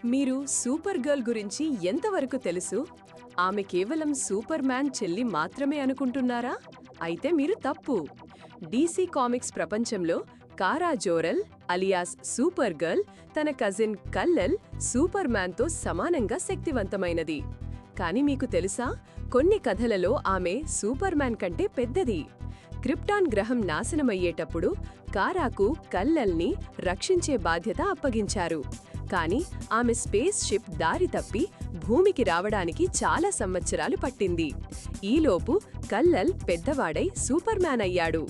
మీరు super girl గురించి ఎంతవరకు తెలుసు? ఆమె కేవలం సూపర్ మ్యాన్ చెల్లి మాత్రమే అనుకుంటున్నారా? అయితే మీరు తప్పు. డీసీ కామిక్స్ ప్రపంచంలో కారా జోరెల్ అలియాస్ సూపర్ గర్ల్ తన కజిన్ కల్లెల్ సూపర్ మ్యాన్తో సమానంగా శక్తివంతమైనది. కానీ మీకు తెలుసా, కొన్ని కథలలో ఆమె సూపర్ మ్యాన్ కంటే పెద్దది. క్రిప్టాన్ గ్రహం నాశనమయ్యేటప్పుడు కారాకు కల్లెల్ని రక్షించే బాధ్యత అప్పగించారు. కానీ ఆమె స్పేస్ షిప్ దారి తప్పి భూమికి రావడానికి చాలా సంవత్సరాలు పట్టింది. ఈలోపు కల్లెల్ పెద్దవాడై సూపర్ మ్యాన్ అయ్యాడు.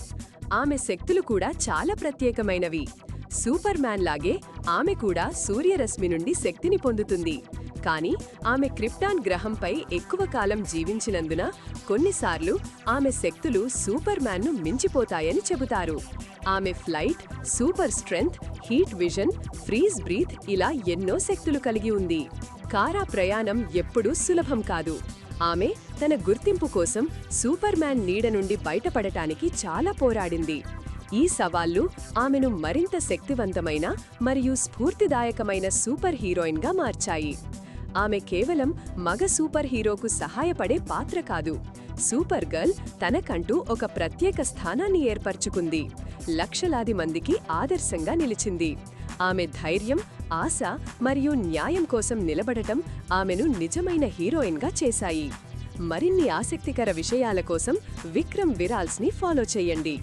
ఆమె శక్తులు కూడా చాలా ప్రత్యేకమైనవి. సూపర్ మ్యాన్ లాగే ఆమె కూడా సూర్యరశ్మి నుండి శక్తిని పొందుతుంది. కానీ ఆమె క్రిప్టాన్ గ్రహంపై ఎక్కువ కాలం జీవించినందున కొన్నిసార్లు ఆమె శక్తులు సూపర్ మ్యాన్ను మించిపోతాయని చెబుతారు. ఆమె flight, super strength, heat vision, freeze breath ఇలా ఎన్నో శక్తులు కలిగి ఉంది. కారా ప్రయాణం ఎప్పుడూ సులభం కాదు. ఆమె తన గుర్తింపు కోసం సూపర్ మ్యాన్ నీడ నుండి బయటపడటానికి చాలా పోరాడింది. ఈ సవాళ్లు ఆమెను మరింత శక్తివంతమైన మరియు స్ఫూర్తిదాయకమైన సూపర్ హీరోయిన్గా మార్చాయి. ఆమె కేవలం మగ సూపర్ హీరోకు సహాయపడే పాత్ర కాదు. సూపర్ గర్ల్ తనకంటూ ఒక ప్రత్యేక స్థానాన్ని ఏర్పరచుకుంది. లక్షలాది మందికి ఆదర్శంగా నిలిచింది. ఆమె ధైర్యం, ఆశ మరియు న్యాయం కోసం నిలబడటం ఆమెను నిజమైన హీరోయిన్గా చేశాయి. మరిన్ని ఆసక్తికర విషయాల కోసం విక్రమ్ విరాల్స్ని ఫాలో చేయండి.